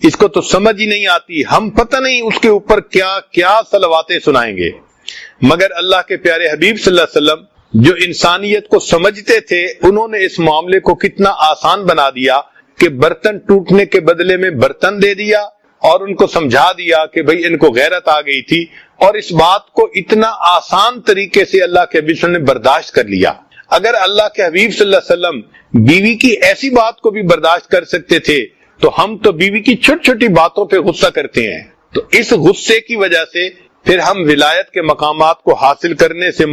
اس کو تو سمجھ ہی نہیں آتی، ہم پتہ نہیں اس کے اوپر کیا کیا صلواتیں سنائیں گے۔ مگر اللہ کے پیارے حبیب صلی اللہ علیہ وسلم جو انسانیت کو سمجھتے تھے، انہوں نے اس معاملے کو کتنا آسان بنا دیا کہ برتن ٹوٹنے کے بدلے میں برتن دے دیا، اور ان کو سمجھا دیا کہ بھئی ان کو غیرت آ گئی تھی، اور اس بات کو اتنا آسان طریقے سے اللہ کے حبیب صلی اللہ علیہ وسلم نے برداشت کر لیا۔ اگر اللہ کے حبیب صلی اللہ علیہ وسلم بیوی کی ایسی بات کو بھی برداشت کر سکتے تھے تو ہم تو بیوی کی چھوٹی چھوٹی باتوں پہ غصہ کرتے ہیں۔ تو اس غصے کی وجہ سے پھر ہم ولایت کے مقامات کو حاصل کرنے سے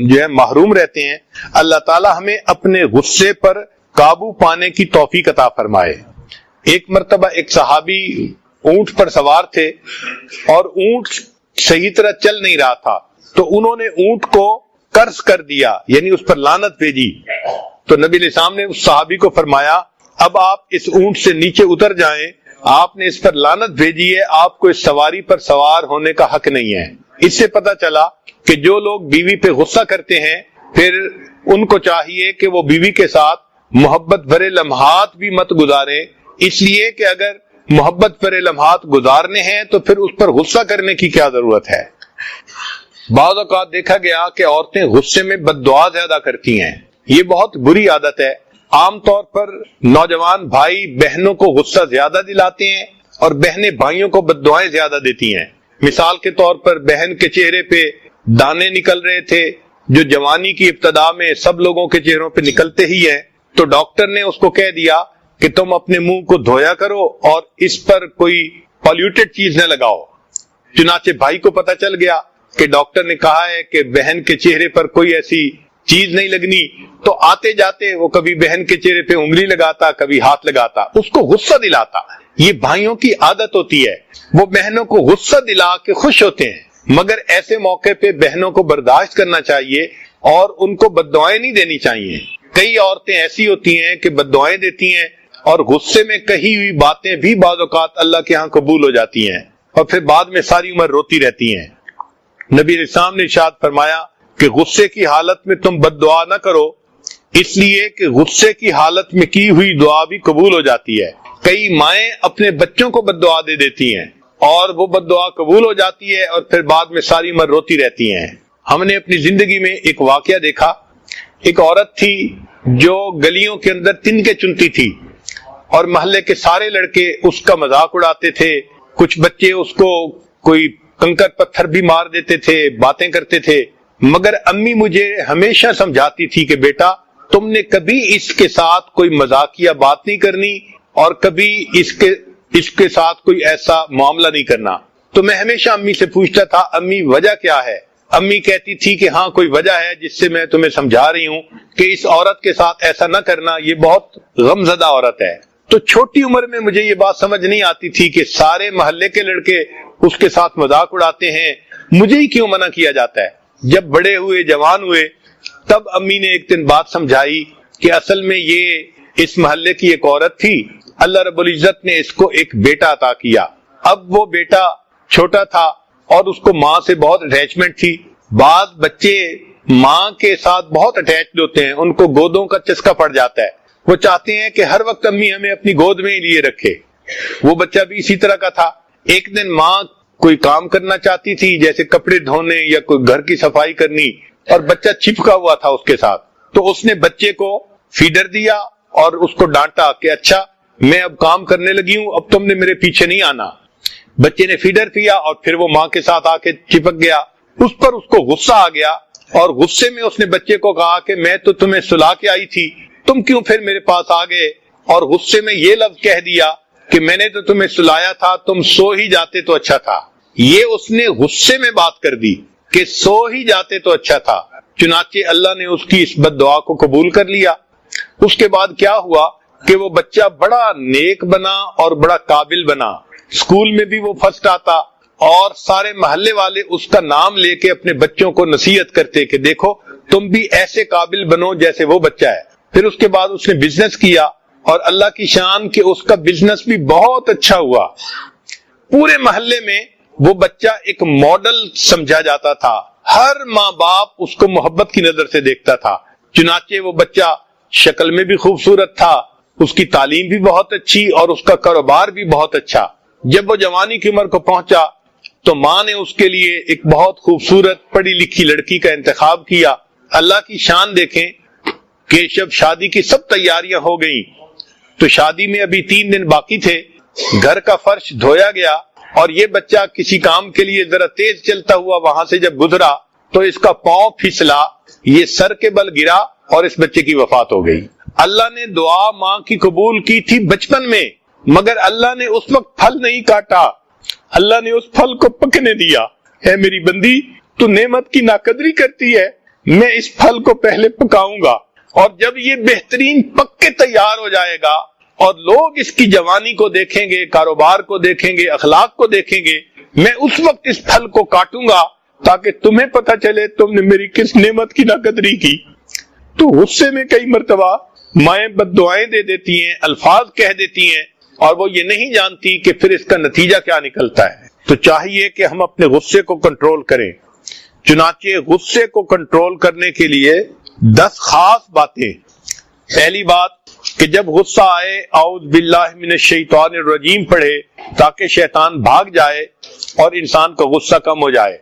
جو ہے محروم رہتے ہیں۔ اللہ تعالی ہمیں اپنے غصے پر قابو پانے کی توفیق عطا فرمائے۔ ایک مرتبہ ایک صحابی اونٹ پر سوار تھے اور اونٹ صحیح طرح چل نہیں رہا تھا، تو انہوں نے اونٹ کو قرض کر دیا، یعنی اس پر لعنت بھیجی۔ تو نبی علیہ السلام نے اس صحابی کو فرمایا اب آپ اس اونٹ سے نیچے اتر جائیں، آپ نے اس پر لعنت بھیجی ہے، آپ کو اس سواری پر سوار ہونے کا حق نہیں ہے۔ اس سے پتہ چلا کہ جو لوگ بیوی پہ غصہ کرتے ہیں پھر ان کو چاہیے کہ وہ بیوی کے ساتھ محبت بھرے لمحات بھی مت گزاریں، اس لیے کہ اگر محبت بھرے لمحات گزارنے ہیں تو پھر اس پر غصہ کرنے کی کیا ضرورت ہے۔ بعض اوقات دیکھا گیا کہ عورتیں غصے میں بد دعا زیادہ کرتی ہیں، یہ بہت بری عادت ہے۔ عام طور پر نوجوان بھائی بہنوں کو غصہ زیادہ دلاتے ہیں اور بہنیں بھائیوں کو بد دعائیں زیادہ دیتی ہیں۔ مثال کے طور پر بہن کے چہرے پہ دانے نکل رہے تھے جو جوانی کی ابتدا میں سب لوگوں کے چہروں پہ نکلتے ہی ہیں، تو ڈاکٹر نے اس کو کہہ دیا کہ تم اپنے منہ کو دھویا کرو اور اس پر کوئی پالیوٹڈ چیز نہ لگاؤ۔ چنانچہ بھائی کو پتہ چل گیا کہ ڈاکٹر نے کہا ہے کہ بہن کے چہرے پر کوئی ایسی چیز نہیں لگنی، تو آتے جاتے وہ کبھی بہن کے چہرے پہ انگلی لگاتا، کبھی ہاتھ لگاتا، اس کو غصہ دلاتا۔ یہ بھائیوں کی عادت ہوتی ہے، وہ بہنوں کو غصہ دلا کے خوش ہوتے ہیں، مگر ایسے موقع پہ بہنوں کو برداشت کرنا چاہیے اور ان کو بد دعائیں نہیں دینی چاہیے۔ کئی عورتیں ایسی ہوتی ہیں کہ بد دعائیں دیتی ہیں اور غصے میں کہی ہوئی باتیں بھی بعض اوقات اللہ کے ہاں قبول ہو جاتی ہیں اور پھر بعد میں ساری عمر روتی رہتی ہیں۔ نبی علیہ السلام نے ارشاد فرمایا کہ غصے کی حالت میں تم بد دعا نہ کرو، اس لیے کہ غصے کی حالت میں کی ہوئی دعا بھی قبول ہو جاتی ہے۔ کئی مائیں اپنے بچوں کو بد دعا دے دیتی ہیں اور وہ بد دعا قبول ہو جاتی ہے اور پھر بعد میں ساری عمر روتی رہتی ہیں۔ ہم نے اپنی زندگی میں ایک واقعہ دیکھا، ایک عورت تھی جو گلیوں کے اندر تنکے چنتی تھی اور محلے کے سارے لڑکے اس کا مذاق اڑاتے تھے، کچھ بچے اس کو کوئی کنکر پتھر بھی مار دیتے تھے، باتیں کرتے تھے، مگر امی مجھے ہمیشہ سمجھاتی تھی کہ بیٹا تم نے کبھی اس کے ساتھ کوئی مذاقیہ بات نہیں کرنی اور کبھی اس کے ساتھ کوئی ایسا معاملہ نہیں کرنا۔ تو میں ہمیشہ امی سے پوچھتا تھا امی وجہ کیا ہے؟ امی کہتی تھی کہ ہاں کوئی وجہ ہے جس سے میں تمہیں سمجھا رہی ہوں کہ اس عورت کے ساتھ ایسا نہ کرنا، یہ بہت غمزدہ عورت ہے۔ تو چھوٹی عمر میں مجھے یہ بات سمجھ نہیں آتی تھی کہ سارے محلے کے لڑکے اس کے ساتھ مذاق اڑاتے ہیں، مجھے ہی کیوں منع کیا جاتا ہے۔ جب بڑے ہوئے، جوان ہوئے، تب امی نے ایک دن بات سمجھائی کہ اصل میں یہ اس محلے کی ایک عورت تھی، اللہ رب العزت نے اس کو ایک بیٹا عطا کیا۔ اب وہ بیٹا چھوٹا تھا اور اس کو ماں سے بہت اٹیچمنٹ تھی۔ بعض بچے ماں کے ساتھ بہت اٹیچڈ ہوتے ہیں، ان کو گودوں کا چسکا پڑ جاتا ہے، وہ چاہتے ہیں کہ ہر وقت امی ہمیں اپنی گود میں ہی لیے رکھے۔ وہ بچہ بھی اسی طرح کا تھا۔ ایک دن ماں کوئی کام کرنا چاہتی تھی، جیسے کپڑے دھونے یا کوئی گھر کی صفائی کرنی، اور بچہ چپکا ہوا تھا اس کے ساتھ، تو اس نے بچے کو فیڈر دیا اور اس کو ڈانٹا کہ اچھا میں اب کام کرنے لگی ہوں، اب تم نے میرے پیچھے نہیں آنا۔ بچے نے فیڈر پیا اور پھر وہ ماں کے ساتھ آ کے چپک گیا۔ اس پر اس کو غصہ آ گیا اور غصے میں اس نے بچے کو کہا کہ میں تو تمہیں سلا کے آئی تھی، تم کیوں پھر میرے پاس آ گئے؟ اور غصے میں یہ لفظ کہہ دیا کہ میں نے تو تمہیں سلایا تھا، تم سو ہی جاتے تو اچھا تھا۔ یہ اس نے غصے میں بات کر دی کہ سو ہی جاتے تو اچھا تھا۔ چنانچہ اللہ نے اس کی اس بد دعا کو قبول کر لیا۔ اس کے بعد کیا ہوا کہ وہ بچہ بڑا نیک بنا اور بڑا قابل بنا، اسکول میں بھی وہ فرسٹ آتا اور سارے محلے والے اس کا نام لے کے اپنے بچوں کو نصیحت کرتے کہ دیکھو تم بھی ایسے قابل بنو جیسے وہ بچہ ہے۔ پھر اس کے بعد اس نے بزنس کیا اور اللہ کی شان کہ اس کا بزنس بھی بہت اچھا ہوا۔ پورے محلے میں وہ بچہ ایک ماڈل سمجھا جاتا تھا، ہر ماں باپ اس کو محبت کی نظر سے دیکھتا تھا۔ چنانچہ وہ بچہ شکل میں بھی خوبصورت تھا، اس کی تعلیم بھی بہت اچھی اور اس کا کاروبار بھی بہت اچھا۔ جب وہ جوانی کی عمر کو پہنچا تو ماں نے اس کے لیے ایک بہت خوبصورت پڑھی لکھی لڑکی کا انتخاب کیا۔ اللہ کی شان دیکھیں کہ جب شادی کی سب تیاریاں ہو گئیں تو شادی میں ابھی 3 دن باقی تھے، گھر کا فرش دھویا گیا اور یہ بچہ کسی کام کے لیے ذرا تیز چلتا ہوا وہاں سے جب گزرا تو اس کا پاؤں پھسلا، یہ سر کے بل گرا اور اس بچے کی وفات ہو گئی۔ اللہ نے دعا ماں کی قبول کی تھی بچپن میں، مگر اللہ نے اس وقت پھل نہیں کاٹا، اللہ نے اس پھل کو پکنے دیا۔ اے میری بندی، تو نعمت کی ناقدری کرتی ہے، میں اس پھل کو پہلے پکاؤں گا، اور جب یہ بہترین پک کے تیار ہو جائے گا اور لوگ اس کی جوانی کو دیکھیں گے، کاروبار کو دیکھیں گے، اخلاق کو دیکھیں گے، میں اس وقت اس پھل کو کاٹوں گا تاکہ تمہیں پتہ چلے تم نے میری کس نعمت کی ناقدری کی۔ تو غصے میں کئی مرتبہ مائیں بد دعائیں دے دیتی ہیں، الفاظ کہہ دیتی ہیں، اور وہ یہ نہیں جانتی کہ پھر اس کا نتیجہ کیا نکلتا ہے۔ تو چاہیے کہ ہم اپنے غصے کو کنٹرول کریں۔ چنانچہ غصے کو کنٹرول کرنے کے لیے 10 خاص باتیں۔ پہلی بات کہ جب غصہ آئے اعوذ باللہ من الشیطان الرجیم پڑھے تاکہ شیطان بھاگ جائے اور انسان کا غصہ کم ہو جائے۔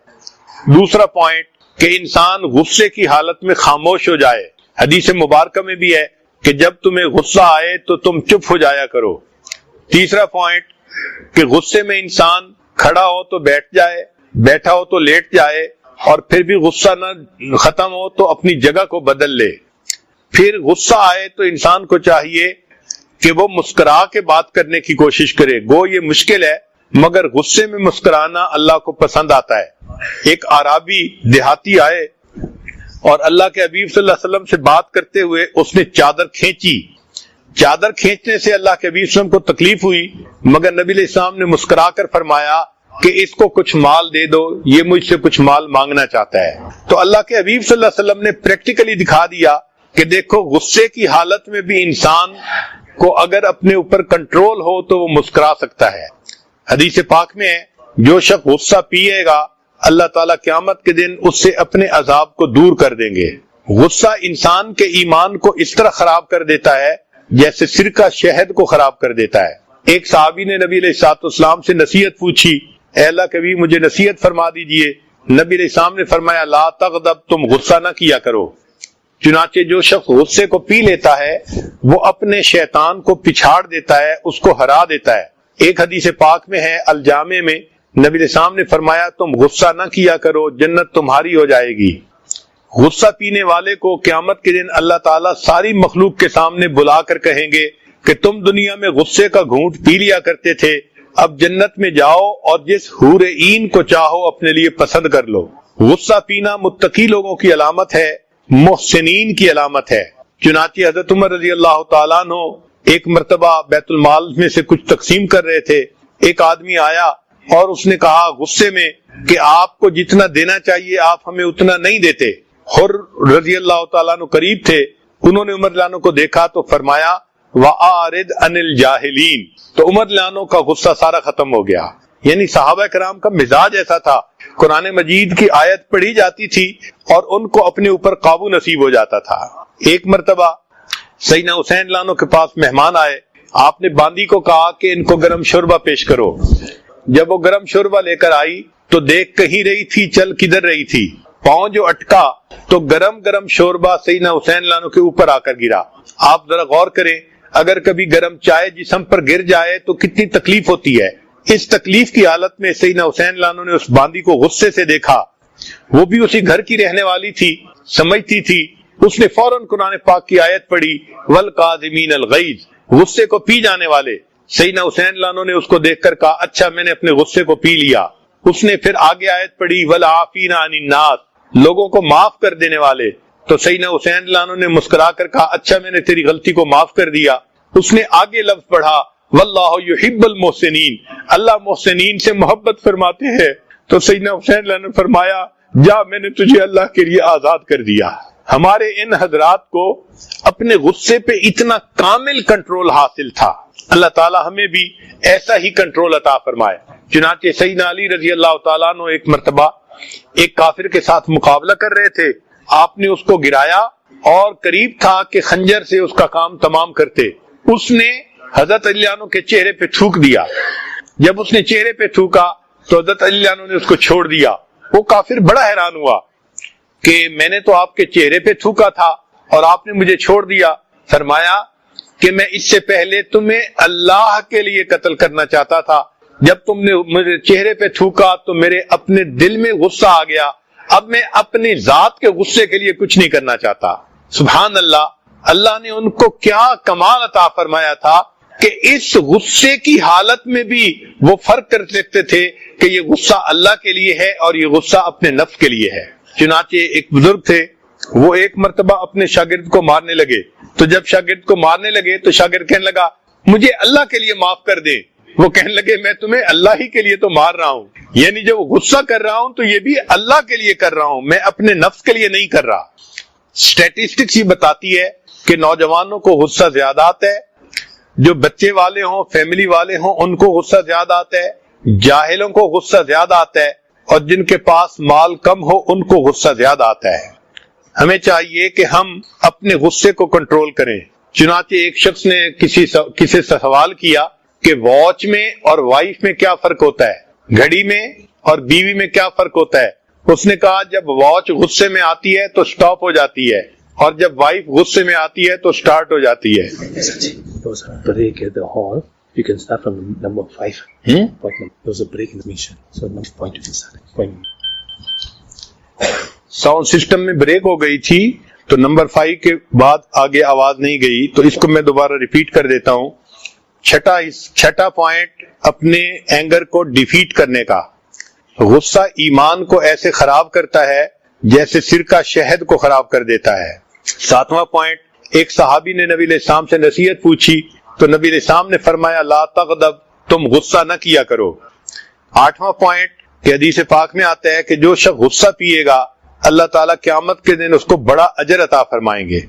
دوسرا پوائنٹ کہ انسان غصے کی حالت میں خاموش ہو جائے۔ حدیث مبارکہ میں بھی ہے کہ جب تمہیں غصہ آئے تو تم چپ ہو جایا کرو۔ تیسرا پوائنٹ کہ غصے میں انسان کھڑا ہو تو بیٹھ جائے، بیٹھا ہو تو لیٹ جائے، اور پھر بھی غصہ نہ ختم ہو تو اپنی جگہ کو بدل لے۔ پھر غصہ آئے تو انسان کو چاہیے کہ وہ مسکرا کے بات کرنے کی کوشش کرے۔ گو یہ مشکل ہے مگر غصے میں مسکرانا اللہ کو پسند آتا ہے۔ ایک اعرابی دیہاتی آئے اور اللہ کے حبیب صلی اللہ علیہ وسلم سے بات کرتے ہوئے اس نے چادر کھینچی۔ چادر کھینچنے سے اللہ کے حبیب صلی اللہ علیہ وسلم کو تکلیف ہوئی، مگر نبی علیہ السلام نے مسکرا کر فرمایا کہ اس کو کچھ مال دے دو، یہ مجھ سے کچھ مال مانگنا چاہتا ہے۔ تو اللہ کے حبیب صلی اللہ علیہ وسلم نے پریکٹیکلی دکھا دیا کہ دیکھو غصے کی حالت میں بھی انسان کو اگر اپنے اوپر کنٹرول ہو تو وہ مسکرا سکتا ہے۔ حدیث پاک میں ہے جو شخص غصہ پیے گا اللہ تعالیٰ قیامت کے دن اس سے اپنے عذاب کو دور کر دیں گے۔ غصہ انسان کے ایمان کو اس طرح خراب کر دیتا ہے جیسے سرکہ شہد کو خراب کر دیتا ہے۔ ایک صحابی نے نبی علیہ الصلوۃ والسلام سے نصیحت پوچھی، اے اللہ کے نبی مجھے نصیحت فرما دیجئے۔ نبی علیہ السلام نے فرمایا لا تغضب، تم غصہ نہ کیا کرو۔ چنانچہ جو شخص غصے کو پی لیتا ہے وہ اپنے شیطان کو پچھاڑ دیتا ہے، اس کو ہرا دیتا ہے۔ ایک حدیث پاک میں ہے الجامع میں نبی علیہ السلام نے فرمایا تم غصہ نہ کیا کرو، جنت تمہاری ہو جائے گی۔ غصہ پینے والے کو قیامت کے دن اللہ تعالیٰ ساری مخلوق کے سامنے بلا کر کہیں گے کہ تم دنیا میں غصے کا گھونٹ پی لیا کرتے تھے، اب جنت میں جاؤ اور جس حور عین کو چاہو اپنے لیے پسند کر لو۔ غصہ پینا متقی لوگوں کی علامت ہے، محسنین کی علامت ہے۔ چنانچہ حضرت عمر رضی اللہ تعالیٰ عنہ ایک مرتبہ بیت المال میں سے کچھ تقسیم کر رہے تھے، ایک آدمی آیا اور اس نے کہا غصے میں کہ آپ کو جتنا دینا چاہیے آپ ہمیں اتنا نہیں دیتے۔ حر رضی اللہ تعالیٰ عنہ قریب تھے، انہوں نے عمر عنہ کو دیکھا تو فرمایا وَأَعْرِضْ عَنِ الْجَاهِلِينَ، تو عمر عنہ کا غصہ سارا ختم ہو گیا۔ یعنی صحابہ کرام کا مزاج ایسا تھا، قرآن مجید کی آیت پڑھی جاتی تھی اور ان کو اپنے اوپر قابو نصیب ہو جاتا تھا۔ ایک مرتبہ سیدنا حسین عنہ کے پاس مہمان آئے، آپ نے باندی کو کہا کہ ان کو گرم شوربہ پیش کرو۔ جب وہ گرم شوربہ لے کر آئی تو دیکھ کہیں رہی تھی چل کدھر رہی تھی، پاؤں جو اٹکا تو گرم گرم شوربہ سیدنا حسین عنہ کے اوپر آ کر گرا۔ آپ ذرا غور کریں، اگر کبھی گرم چائے جسم پر گر جائے تو کتنی تکلیف ہوتی ہے۔ اس تکلیف کی حالت میں سیدنا حسین عنہ نے اس باندی کو غصے سے دیکھا، وہ بھی اسی گھر کی رہنے والی تھی، سمجھتی تھی، اس نے فوراً قرآن پاک کی آیت پڑھی والقاظمین الغیظ، غصے کو پی جانے والے۔ سیدنا حسین عنہ نے اس کو دیکھ کر کہا اچھا میں نے اپنے غصے کو پی لیا۔ اس نے پھر آگے آیت پڑھی والعافین عن الناس، لوگوں کو معاف کر دینے والے۔ تو سیدنا حسین عنہ نے مسکرا کر کہا اچھا میں نے تیری غلطی کو معاف کر دیا۔ اس نے آگے لفظ پڑھا واللہ یحب المحسنین، اللہ محسنین سے محبت فرماتے ہیں۔ تو سیدنا حسین عنہ نے فرمایا جا میں نے تجھے اللہ کے لیے آزاد کر دیا۔ ہمارے ان حضرات کو اپنے غصے پہ اتنا کامل کنٹرول حاصل تھا، اللہ تعالی ہمیں بھی ایسا ہی کنٹرول عطا فرمائے۔ چنانچہ سیدنا علی رضی اللہ تعالیٰ عنہ ایک مرتبہ ایک کافر کے ساتھ مقابلہ کر رہے تھے، آپ نے اس کو گرایا اور قریب تھا کہ خنجر سے اس کا کام تمام کرتے۔ اس نے حضرت علی عنہ کے چہرے پہ تھوک دیا. جب اس نے چہرے پہ تھوکا تو حضرت علی عنہ نے اس کو چھوڑ دیا. وہ کافر بڑا حیران ہوا کہ میں نے تو آپ کے چہرے پہ تھوکا تھا اور آپ نے مجھے چھوڑ دیا. فرمایا کہ میں اس سے پہلے تمہیں اللہ کے لیے قتل کرنا چاہتا تھا. جب تم نے میرے چہرے پہ تھوکا تو میرے اپنے دل میں غصہ آ گیا. اب میں اپنی ذات کے غصے کے لیے کچھ نہیں کرنا چاہتا. سبحان اللہ. اللہ نے ان کو کیا کمال عطا فرمایا تھا کہ اس غصے کی حالت میں بھی وہ فرق کر سکتے تھے کہ یہ غصہ اللہ کے لیے ہے اور یہ غصہ اپنے نفس کے لیے ہے. چنانچہ ایک بزرگ تھے، وہ ایک مرتبہ اپنے شاگرد کو مارنے لگے. تو جب شاگرد کو مارنے لگے تو شاگرد کہنے لگا مجھے اللہ کے لیے معاف کر دیں. وہ کہنے لگے میں تمہیں اللہ ہی کے لیے تو مار رہا ہوں، یعنی جب غصہ کر رہا ہوں تو یہ بھی اللہ کے لیے کر رہا ہوں، میں اپنے نفس کے لیے نہیں کر رہا. اسٹیٹسٹکس یہ بتاتی ہے کہ نوجوانوں کو غصہ زیادہ آتا ہے، جو بچے والے ہوں، فیملی والے ہوں، ان کو غصہ زیادہ آتا ہے، جاہلوں کو غصہ زیادہ آتا ہے، اور جن کے پاس مال کم ہو ان کو غصہ زیادہ آتا ہے. ہمیں چاہیے کہ ہم اپنے غصے کو کنٹرول کریں. چنانچہ ایک شخص نے کسی سے سوال کیا کہ واچ میں اور وائف میں کیا فرق ہوتا ہے، گھڑی میں اور بیوی میں کیا فرق ہوتا ہے. اس نے کہا جب واچ غصے میں آتی ہے تو سٹاپ ہو جاتی ہے اور جب وائف غصے میں آتی ہے تو سٹارٹ ہو جاتی ہے. break at the hall. You can start from number 5. Point number. There was a break in the mission. So number point you can start. Point. Sound system میں بریک ہو گئی تھی تو نمبر 5 کے بعد آگے آواز نہیں گئی، تو اس کو میں دوبارہ ریپیٹ کر دیتا ہوں. چھٹا پوائنٹ اپنے اینگر کو ڈیفیٹ کرنے کا. غصہ ایمان کو ایسے خراب کرتا ہے جیسے سرکہ شہد کو خراب کر دیتا ہے. 7واں پوائنٹ، ایک صحابی نے نبی علیہ السلام سے نصیحت پوچھی تو نبی علیہ السلام نے فرمایا لا تغضب، تم غصہ نہ کیا کرو. 8واں پوائنٹ کہ حدیث پاک میں آتا ہے کہ جو شخص غصہ پیے گا اللہ تعالیٰ قیامت کے دن اس کو بڑا اجر عطا فرمائیں گے.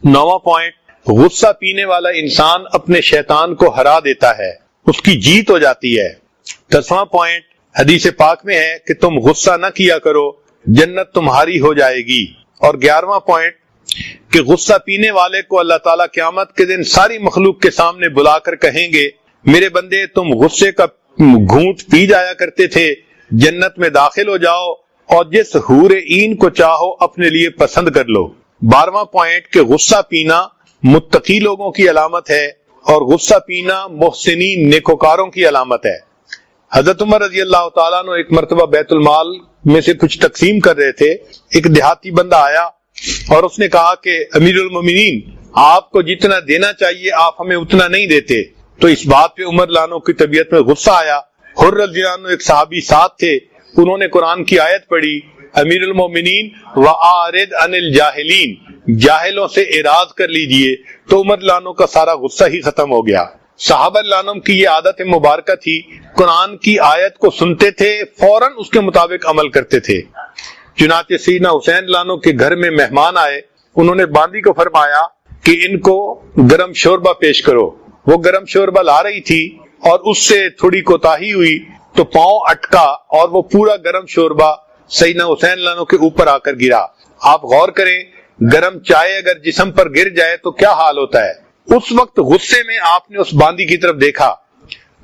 9واں پوائنٹ، غصہ پینے والا انسان اپنے شیطان کو ہرا دیتا ہے، اس کی جیت ہو جاتی ہے. 10واں پوائنٹ حدیث پاک میں ہے کہ تم غصہ نہ کیا کرو، جنت تمہاری ہو جائے گی. اور 11واں پوائنٹ کہ غصہ پینے والے کو اللہ تعالیٰ قیامت کے دن ساری مخلوق کے سامنے بلا کر کہیں گے میرے بندے تم غصے کا گھونٹ پی جایا کرتے تھے، جنت میں داخل ہو جاؤ اور جس حور عین کو چاہو اپنے لیے پسند کر لو. 12واں پوائنٹ کہ غصہ پینا متقی لوگوں کی علامت ہے اور غصہ پینا محسنین نیکوکاروں کی علامت ہے. حضرت عمر رضی اللہ تعالیٰ عنہ ایک مرتبہ بیت المال میں سے کچھ تقسیم کر رہے تھے. ایک دیہاتی بندہ آیا اور اس نے کہا کہ امیر المومنین آپ کو جتنا دینا چاہیے آپ ہمیں اتنا نہیں دیتے. تو اس بات پہ عمر لانو کی طبیعت میں غصہ آیا. حر رضی اللہ عنہ ایک صحابی ساتھ تھے، انہوں نے قرآن کی آیت پڑھی امیر المومنین وَآرِدْ عَنِ الْجَاهِلِينَ، جاہلوں سے اعراض کر لیجئے. تو عمر لانو کا سارا غصہ ہی ختم ہو گیا. صحابہ لانم کی یہ عادت مبارکہ تھی، قرآن کی آیت کو سنتے تھے فوراً اس کے مطابق عمل کرتے تھے. چنانچہ سیدنا حسین لانو کے گھر میں مہمان آئے، انہوں نے باندی کو فرمایا کہ ان کو گرم شوربہ پیش کرو. وہ گرم شوربہ لا رہی تھی اور اس سے تھوڑی کوتاہی ہوئی تو پاؤں اٹکا اور وہ پورا گرم شوربہ سیدنا حسین لانو کے اوپر آ کر گرا. آپ غور کریں گرم چائے اگر جسم پر گر جائے تو کیا حال ہوتا ہے. اس وقت غصے میں آپ نے اس باندی کی طرف دیکھا،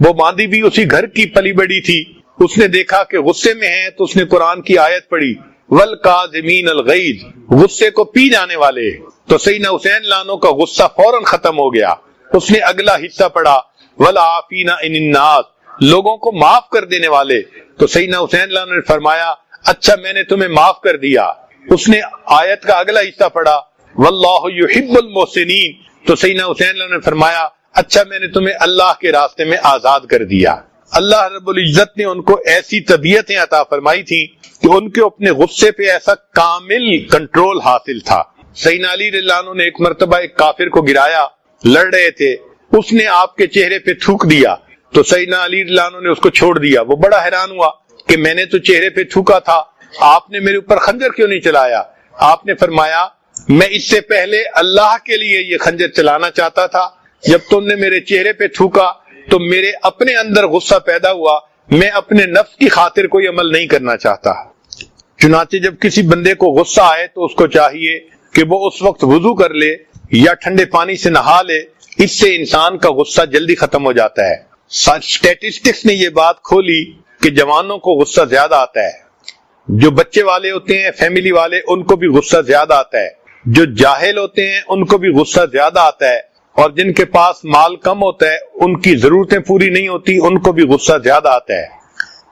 وہ باندی بھی اسی گھر کی پلی بڑی تھی. اس نے دیکھا کہ غصے میں ہے تو اس نے قرآن کی آیت پڑھی وَالْقَاظِمِينَ الْغَيْظَ، غصے کو پی جانے والے. تو سیدنا حسین لانو کا غصہ فوراً ختم ہو گیا. اس نے اگلا حصہ پڑھا وَالْعَافِينَ عَنِ النَّاسِ، لوگوں کو معاف کر دینے والے. تو سیدنا حسین لانو نے فرمایا اچھا میں نے تمہیں معاف کر دیا. اس نے آیت کا اگلا حصہ پڑھا وَاللَّهُ يُحِبُّ الْمُحْسِنِينَ. تو سیدنا حسین لانو نے فرمایا اچھا میں نے تمہیں اللہ کے راستے میں آزاد کر دیا. اللہ رب العزت نے ان کو ایسی طبیعتیں عطا فرمائی تھی کہ ان کے اپنے غصے پہ ایسا کامل کنٹرول حاصل تھا. سیدنا علی رضی اللہ عنہ نے ایک مرتبہ ایک کافر کو گرایا، لڑ رہے تھے، اس نے آپ کے چہرے پہ تھوک دیا تو سیدنا علی رضی اللہ عنہ نے اس کو چھوڑ دیا. وہ بڑا حیران ہوا کہ میں نے تو چہرے پہ تھوکا تھا، آپ نے میرے اوپر خنجر کیوں نہیں چلایا؟ آپ نے فرمایا میں اس سے پہلے اللہ کے لیے یہ خنجر چلانا چاہتا تھا، جب تم نے میرے چہرے پہ تھوکا تو میرے اپنے اندر غصہ پیدا ہوا، میں اپنے نفس کی خاطر کوئی عمل نہیں کرنا چاہتا. چنانچہ جب کسی بندے کو غصہ آئے تو اس کو چاہیے کہ وہ اس وقت وضو کر لے یا ٹھنڈے پانی سے نہا لے اس سے انسان کا غصہ جلدی ختم ہو جاتا ہے۔ اسٹیٹسٹکس نے یہ بات کھولی کہ جوانوں کو غصہ زیادہ آتا ہے، جو بچے والے ہوتے ہیں فیملی والے ان کو بھی غصہ زیادہ آتا ہے، جو جاہل ہوتے ہیں ان کو بھی غصہ زیادہ آتا ہے، اور جن کے پاس مال کم ہوتا ہے ان کی ضرورتیں پوری نہیں ہوتی ان کو بھی غصہ زیادہ آتا ہے۔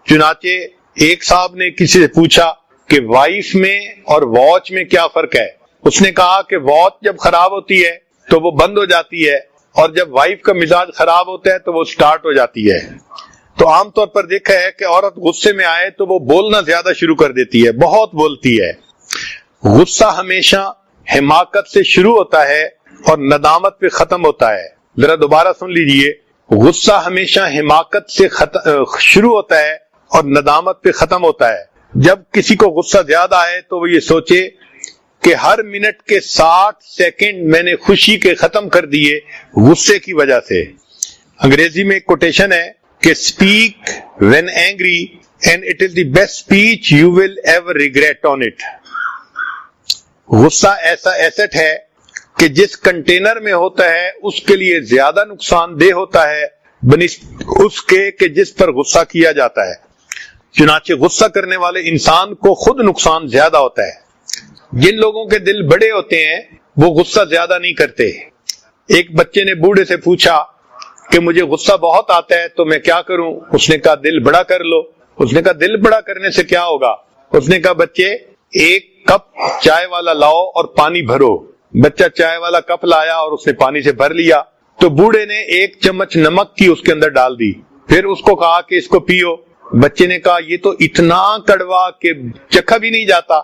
چنانچہ ایک صاحب نے کسی سے پوچھا کہ وائف میں اور واچ میں کیا فرق ہے؟ اس نے کہا کہ واچ جب خراب ہوتی ہے تو وہ بند ہو جاتی ہے، اور جب وائف کا مزاج خراب ہوتا ہے تو وہ سٹارٹ ہو جاتی ہے۔ تو عام طور پر دیکھا ہے کہ عورت غصے میں آئے تو وہ بولنا زیادہ شروع کر دیتی ہے، بہت بولتی ہے۔ غصہ ہمیشہ حماقت سے شروع ہوتا ہے اور ندامت پہ ختم ہوتا ہے۔ ذرا دوبارہ سن لیجئے، غصہ ہمیشہ حماقت سے شروع ہوتا ہے اور ندامت پہ ختم ہوتا ہے۔ جب کسی کو غصہ زیادہ آئے تو وہ یہ سوچے کہ ہر منٹ کے 60 سیکنڈ میں نے خوشی کے ختم کر دیے غصے کی وجہ سے۔ انگریزی میں ایک کوٹیشن ہے کہ speak when angry and it is the best speech you will ever regret on it۔ غصہ ایسا ایسٹ ہے کہ جس کنٹینر میں ہوتا ہے اس کے لیے زیادہ نقصان دہ ہوتا ہے بنسبت اس کے کہ جس پر غصہ کیا جاتا ہے۔ چنانچہ غصہ کرنے والے انسان کو خود نقصان زیادہ ہوتا ہے۔ جن لوگوں کے دل بڑے ہوتے ہیں وہ غصہ زیادہ نہیں کرتے۔ ایک بچے نے بوڑھے سے پوچھا کہ مجھے غصہ بہت آتا ہے تو میں کیا کروں؟ اس نے کہا دل بڑا کر لو۔ اس نے کہا دل بڑا کرنے سے کیا ہوگا؟ اس نے کہا بچے ایک کپ چائے والا لاؤ اور پانی بھرو۔ بچہ چائے والا کپ لایا اور اس نے پانی سے بھر لیا، تو بوڑھے نے 1 چمچ نمک کی اس کے اندر ڈال دی، پھر اس کو کہا کہ اس کو پیو۔ بچے نے کہا یہ تو اتنا کڑوا کہ چکھا بھی نہیں جاتا۔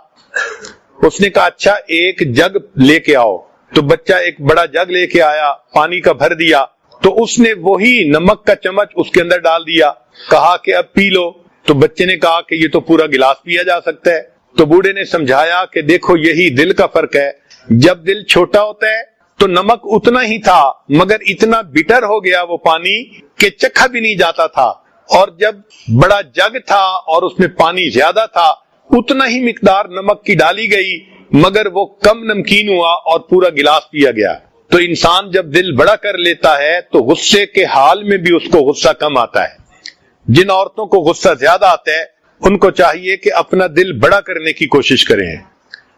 اس نے کہا اچھا ایک جگ لے کے آؤ۔ تو بچہ ایک بڑا جگ لے کے آیا، پانی کا بھر دیا، تو اس نے وہی نمک کا چمچ اس کے اندر ڈال دیا، کہا کہ اب پی لو۔ تو بچے نے کہا کہ یہ تو پورا گلاس پیا جا سکتا ہے۔ تو بوڑھے نے سمجھایا کہ دیکھو یہی دل کا فرق ہے، جب دل چھوٹا ہوتا ہے تو نمک اتنا ہی تھا مگر اتنا بیٹر ہو گیا وہ پانی کہ چکھا بھی نہیں جاتا تھا، اور جب بڑا جگ تھا اور اس میں پانی زیادہ تھا اتنا ہی مقدار نمک کی ڈالی گئی مگر وہ کم نمکین ہوا اور پورا گلاس پیا گیا۔ تو انسان جب دل بڑا کر لیتا ہے تو غصے کے حال میں بھی اس کو غصہ کم آتا ہے۔ جن عورتوں کو غصہ زیادہ آتا ہے ان کو چاہیے کہ اپنا دل بڑا کرنے کی کوشش کریں،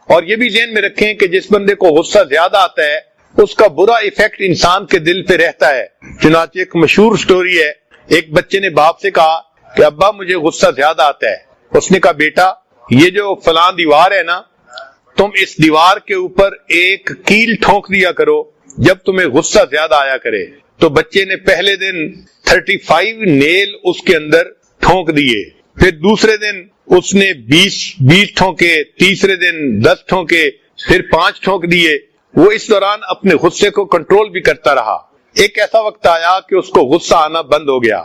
اور یہ بھی ذہن میں رکھیں کہ جس بندے کو غصہ زیادہ آتا ہے اس کا برا ایفیکٹ انسان کے دل پہ رہتا ہے۔ چنانچہ ایک مشہور سٹوری ہے، ایک بچے نے باپ سے کہا کہ ابا مجھے غصہ زیادہ آتا ہے۔ اس نے کہا بیٹا یہ جو فلاں دیوار ہے نا، تم اس دیوار کے اوپر ایک کیل ٹھونک دیا کرو جب تمہیں غصہ زیادہ آیا کرے۔ تو بچے نے پہلے دن 35 نیل اس کے اندر ٹھونک دیے، پھر دوسرے دن اس نے 20 ٹھونکے، تیسرے دن 10 ٹھونکے، پھر 5 ٹھونک دیے۔ وہ اس دوران اپنے غصے کو کنٹرول بھی کرتا رہا۔ ایک ایسا وقت آیا کہ اس کو غصہ آنا بند ہو گیا۔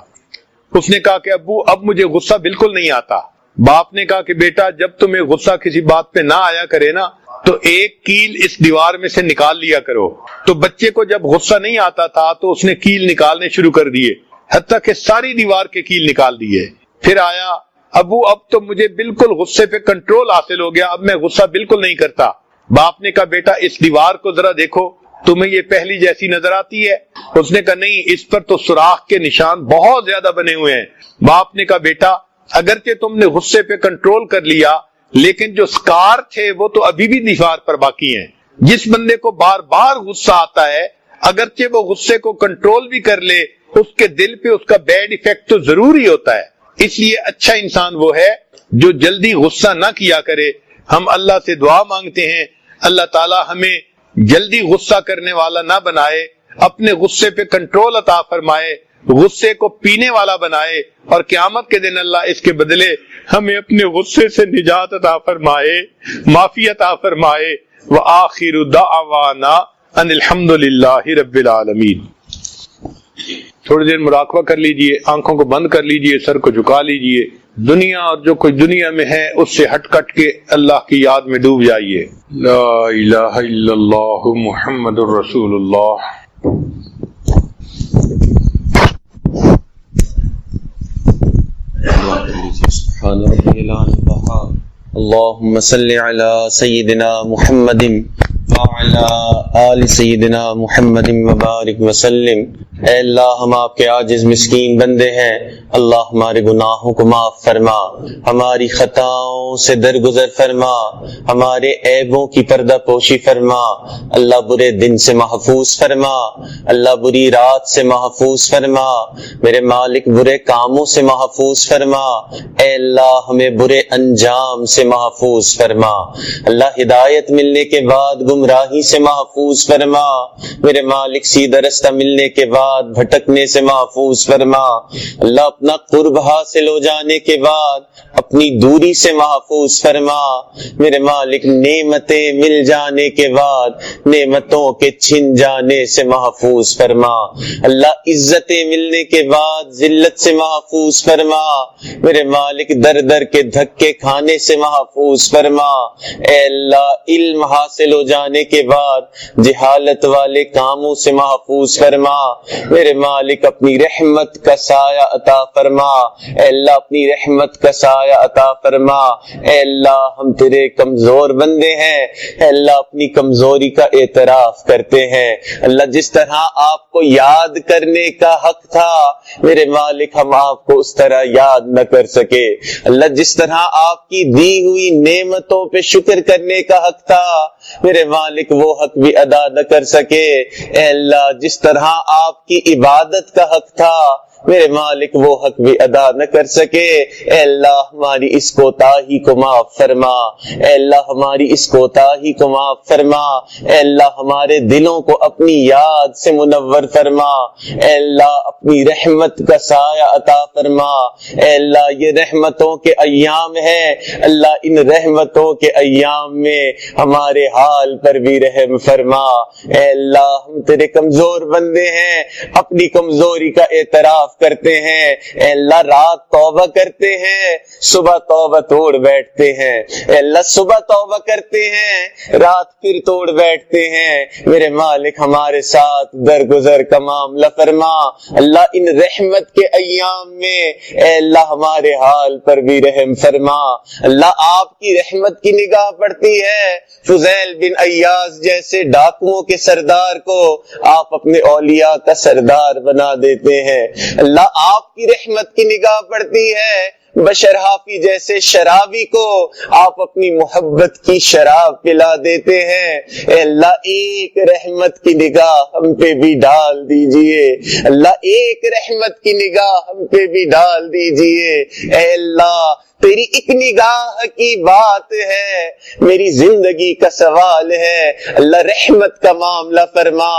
اس نے کہا کہ ابو اب مجھے غصہ بالکل نہیں آتا۔ باپ نے کہا کہ بیٹا جب تمہیں غصہ کسی بات پہ نہ آیا کرے نا تو ایک کیل اس دیوار میں سے نکال لیا کرو۔ تو بچے کو جب غصہ نہیں آتا تھا تو اس نے کیل نکالنے شروع کر دیے، حتیٰ کہ ساری دیوار کے کیل نکال دیے۔ پھر آیا ابو اب تو مجھے بالکل غصے پہ کنٹرول حاصل ہو گیا، اب میں غصہ بالکل نہیں کرتا۔ باپ نے کہا بیٹا اس دیوار کو ذرا دیکھو، تمہیں یہ پہلی جیسی نظر آتی ہے؟ اس نے کہا نہیں، اس پر تو سوراخ کے نشان بہت زیادہ بنے ہوئے ہیں۔ باپ نے کہا بیٹا اگرچہ تم نے غصے پہ کنٹرول کر لیا لیکن جو سکار تھے وہ تو ابھی بھی دیوار پر باقی ہیں۔ جس بندے کو بار بار غصہ آتا ہے اگرچہ وہ غصے کو کنٹرول بھی کر لے اس کے دل پہ اس کا بیڈ ایفیکٹ تو ضرور ہی ہوتا ہے۔ اس لیے اچھا انسان وہ ہے جو جلدی غصہ نہ کیا کرے۔ ہم اللہ سے دعا مانگتے ہیں اللہ تعالی ہمیں جلدی غصہ کرنے والا نہ بنائے، اپنے غصے پہ کنٹرول عطا فرمائے، غصے کو پینے والا بنائے، اور قیامت کے دن اللہ اس کے بدلے ہمیں اپنے غصے سے نجات عطا فرمائے، معافی عطا فرمائے۔ وآخر دعوانا ان الحمد للہ رب العالمین۔ تھوڑی دیر مراقبہ کر لیجئے، آنکھوں کو بند کر لیجئے، سر کو جھکا لیجئے، دنیا اور جو کچھ دنیا میں ہے اس سے ہٹ کٹ کے اللہ کی یاد میں ڈوب جائیے۔ لا الہ الا اللہ محمد الرسول اللہ۔ سبحان ربی العظیم۔ اللهم صل على سيدنا محمد وعلى وعلی آل سیدنا محمد وبارک وسلم۔ اے اللہ ہم آپ کے عاجز مسکین بندے ہیں، اللہ ہمارے گناہوں کو معاف فرما، ہماری خطاؤں سے درگزر فرما، ہمارے عیبوں کی پردہ پوشی فرما، اللہ برے دن سے محفوظ فرما، اللہ بری رات سے محفوظ فرما، میرے مالک برے کاموں سے محفوظ فرما، اے اللہ ہمیں برے انجام سے محفوظ فرما، اللہ ہدایت ملنے کے بعد گمراہی سے محفوظ فرما، میرے مالک سیدھا رستہ ملنے کے بعد بھٹکنے سے محفوظ فرما، اللہ اپنا قرب حاصل ہو جانے کے بعد اپنی دوری سے محفوظ فرما، میرے مالک نعمتیں مل جانے کے بعد نعمتوں کے چھن جانے سے محفوظ فرما، اللہ عزتیں ملنے کے بعد ذلت سے محفوظ فرما، میرے مالک در در کے دھکے کھانے سے محفوظ فرما، اے اللہ علم حاصل ہو جانے کے بعد جہالت والے کاموں سے محفوظ فرما، میرے مالک اپنی رحمت کا سایہ عطا فرما، اے اللہ اپنی رحمت کا سایہ عطا فرما، اے اللہ ہم تیرے کمزور بندے ہیں، اے اللہ اپنی کمزوری کا اعتراف کرتے ہیں، اللہ جس طرح آپ کو یاد کرنے کا حق تھا میرے مالک ہم آپ کو اس طرح یاد نہ کر سکے، اللہ جس طرح آپ کی دی ہوئی نعمتوں پہ شکر کرنے کا حق تھا میرے مالک وہ حق بھی ادا نہ کر سکے، اے اللہ جس طرح آپ کی عبادت کا حق تھا میرے مالک وہ حق بھی ادا نہ کر سکے، اے اللہ ہماری اس کوتاہی کو معاف فرما، اے اللہ ہماری اس کوتاہی کو معاف فرما، اے اللہ ہمارے دلوں کو اپنی یاد سے منور فرما، اے اللہ اپنی رحمت کا سایہ عطا فرما، اے اللہ یہ رحمتوں کے ایام ہیں، اللہ ان رحمتوں کے ایام میں ہمارے حال پر بھی رحم فرما، اے اللہ ہم تیرے کمزور بندے ہیں، اپنی کمزوری کا اعتراف کرتے ہیں، اے اللہ رات توبہ کرتے ہیں صبح توبہ توڑ بیٹھتے ہیں، اے اللہ صبح توبہ کرتے ہیں رات پھر توڑ بیٹھتے ہیں، میرے مالک ہمارے ساتھ درگزر کا معاملہ فرما، اللہ ان رحمت کے ایام میں اے اللہ ہمارے حال پر بھی رحم فرما، اللہ آپ کی رحمت کی نگاہ پڑتی ہے فضیل بن ایاز جیسے ڈاکوؤں کے سردار کو آپ اپنے اولیاء کا سردار بنا دیتے ہیں، اللہ آپ کی رحمت کی نگاہ پڑتی ہے بشر حافی جیسے شرابی کو آپ اپنی محبت کی شراب پلا دیتے ہیں، اے اللہ ایک رحمت کی نگاہ ہم پہ بھی ڈال دیجئے، اللہ ایک رحمت کی نگاہ ہم پہ بھی ڈال دیجئے، اے اللہ تیری ایک نگاہ کی بات ہے، میری زندگی کا سوال ہے، اللہ رحمت کا معاملہ فرما،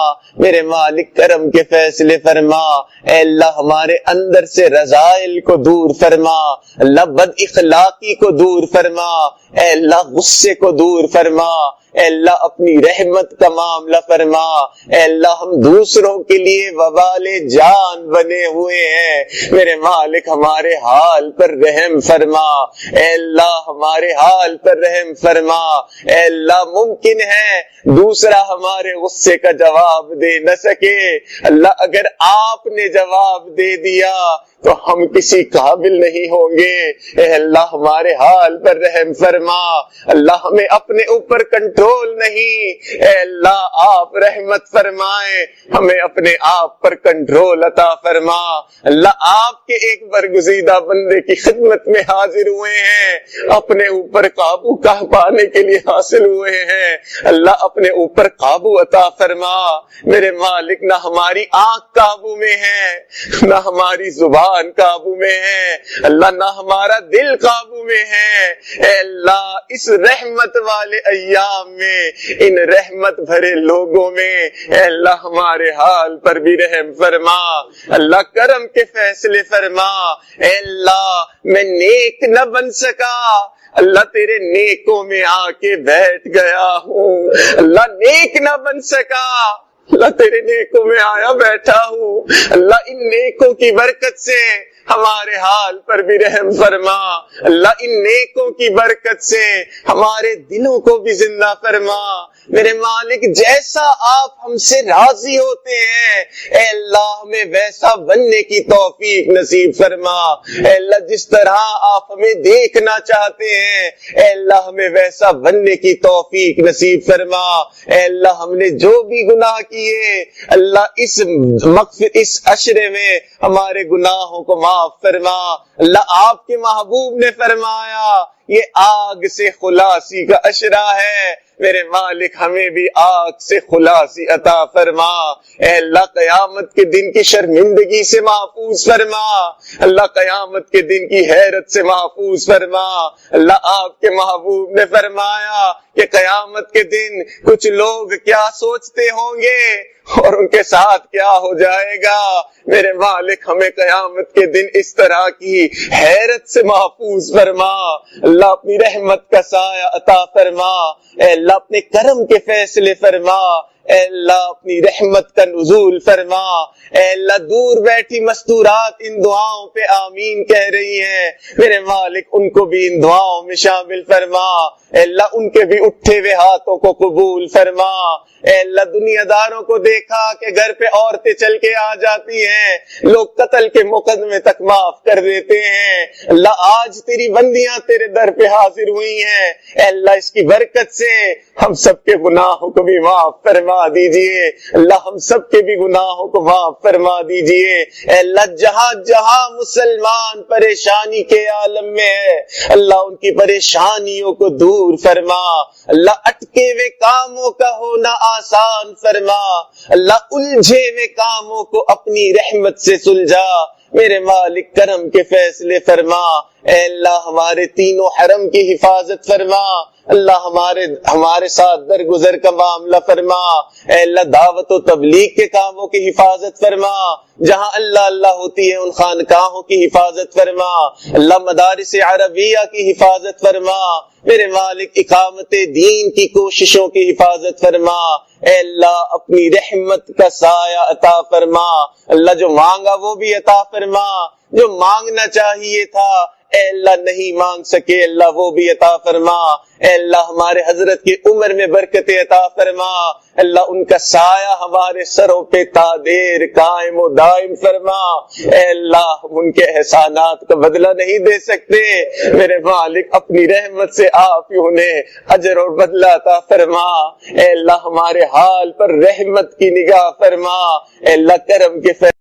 میرے مالک کرم کے فیصلے فرما، اے اللہ ہمارے اندر سے رذائل کو دور فرما، اللہ بد اخلاقی کو دور فرما، اے اللہ غصے کو دور فرما، اے اللہ اپنی رحمت کا معاملہ فرما، اے اللہ ہم دوسروں کے لیے وبال جان بنے ہوئے ہیں، میرے مالک ہمارے حال پر رحم فرما، اے اللہ ہمارے حال پر رحم فرما، اے اللہ ممکن ہے دوسرا ہمارے غصے کا جواب دے نہ سکے، اللہ اگر آپ نے جواب دے دیا تو ہم کسی قابل نہیں ہوں گے، اے اللہ ہمارے حال پر رحم فرما، اللہ ہمیں اپنے اوپر کنٹرول نہیں، اے اللہ آپ رحمت فرمائیں، ہمیں اپنے آپ پر کنٹرول عطا فرما، اللہ آپ کے ایک برگزیدہ بندے کی خدمت میں حاضر ہوئے ہیں، اپنے اوپر قابو پانے کے لیے حاصل ہوئے ہیں، اللہ اپنے اوپر قابو عطا فرما، میرے مالک نہ ہماری آنکھ قابو میں ہے نہ ہماری زبان قابو میں ہے، اللہ نہ ہمارا دل قابو میں ہے، اے اللہ اس رحمت والے ایام میں ان رحمت بھرے لوگوں میں اے اللہ ہمارے حال پر بھی رحم فرما، اللہ کرم کے فیصلے فرما، اے اللہ میں نیک نہ بن سکا، اللہ تیرے نیکوں میں آ کے بیٹھ گیا ہوں، اللہ نیک نہ بن سکا، اللہ تیرے نیکوں میں آیا بیٹھا ہوں، اللہ ان نیکوں کی برکت سے ہمارے حال پر بھی رحم فرما اللہ، ان نیکوں کی برکت سے ہمارے دلوں کو بھی زندہ فرما میرے مالک، جیسا آپ ہم سے راضی ہوتے ہیں اے اللہ ہمیں ویسا بننے کی توفیق نصیب فرما، اے اللہ جس طرح آپ ہمیں دیکھنا چاہتے ہیں اے اللہ ہمیں ویسا بننے کی توفیق نصیب فرما، اے اللہ ہم نے جو بھی گناہ کیے اللہ اس عشرے میں ہمارے گناہوں کو معاف فرما، اللہ آپ کے محبوب نے فرمایا یہ آگ سے خلاصی کا عشرہ ہے، میرے مالک ہمیں بھی آگ سے خلاصی عطا فرما، اے اللہ قیامت کے دن کی شرمندگی سے محفوظ فرما، اللہ قیامت کے دن کی حیرت سے محفوظ فرما، اللہ آپ کے محبوب نے فرمایا کہ قیامت کے دن کچھ لوگ کیا سوچتے ہوں گے اور ان کے ساتھ کیا ہو جائے گا، میرے مالک ہمیں قیامت کے دن اس طرح کی حیرت سے محفوظ فرما، اللہ اپنی رحمت کا سایہ عطا فرما، اے اللہ اپنے کرم کے فیصلے فرما، اے اللہ اپنی رحمت کا نزول فرما، اے اللہ دور بیٹھی مستورات ان دعاؤں پہ آمین کہہ رہی ہیں، میرے مالک ان کو بھی ان دعاؤں میں شامل فرما، اے اللہ ان کے بھی اٹھے ہوئے ہاتھوں کو قبول فرما، اے اللہ دنیا داروں کو دیکھا کہ گھر پہ عورتیں چل کے آ جاتی ہیں، لوگ قتل کے مقدمے تک معاف کر دیتے ہیں، اللہ آج تیری بندیاں تیرے در پہ حاضر ہوئی ہیں، اے اللہ اس کی برکت سے ہم سب کے گناہوں کو بھی معاف فرما دیجئے، اللہ ہم سب کے بھی گناہوں کو معاف فرما دیجئے، اے اللہ جہاں جہاں مسلمان پریشانی کے عالم میں ہے اللہ ان کی پریشانیوں کو دور فرما، اللہ اٹکے ہوئے کاموں کا ہونا آسان فرما، اللہ الجھے ہوئے کاموں کو اپنی رحمت سے سلجھا، میرے مالک کرم کے فیصلے فرما، اے اللہ ہمارے تینوں حرم کی حفاظت فرما، اللہ ہمارے ساتھ درگزر کا معاملہ فرما، اے اللہ دعوت و تبلیغ کے کاموں کی حفاظت فرما، جہاں اللہ اللہ ہوتی ہے ان خانقاہوں کی حفاظت فرما، اللہ مدارس عربیہ کی حفاظت فرما، میرے مالک اقامت دین کی کوششوں کی حفاظت فرما، اے اللہ اپنی رحمت کا سایہ عطا فرما، اللہ جو مانگا وہ بھی عطا فرما، جو مانگنا چاہیے تھا اے اللہ نہیں مانگ سکے اللہ وہ بھی عطا فرما، اے اللہ ہمارے حضرت کی عمر میں برکت عطا فرما، اللہ ان کا سایہ ہمارے سروں پہ تا دیر قائم و دائم فرما، اے اللہ ہم ان کے احسانات کا بدلہ نہیں دے سکتے، میرے مالک اپنی رحمت سے آپ ہی انہیں اجر اور بدلہ عطا فرما، اے اللہ ہمارے حال پر رحمت کی نگاہ فرما، اے اللہ کرم کے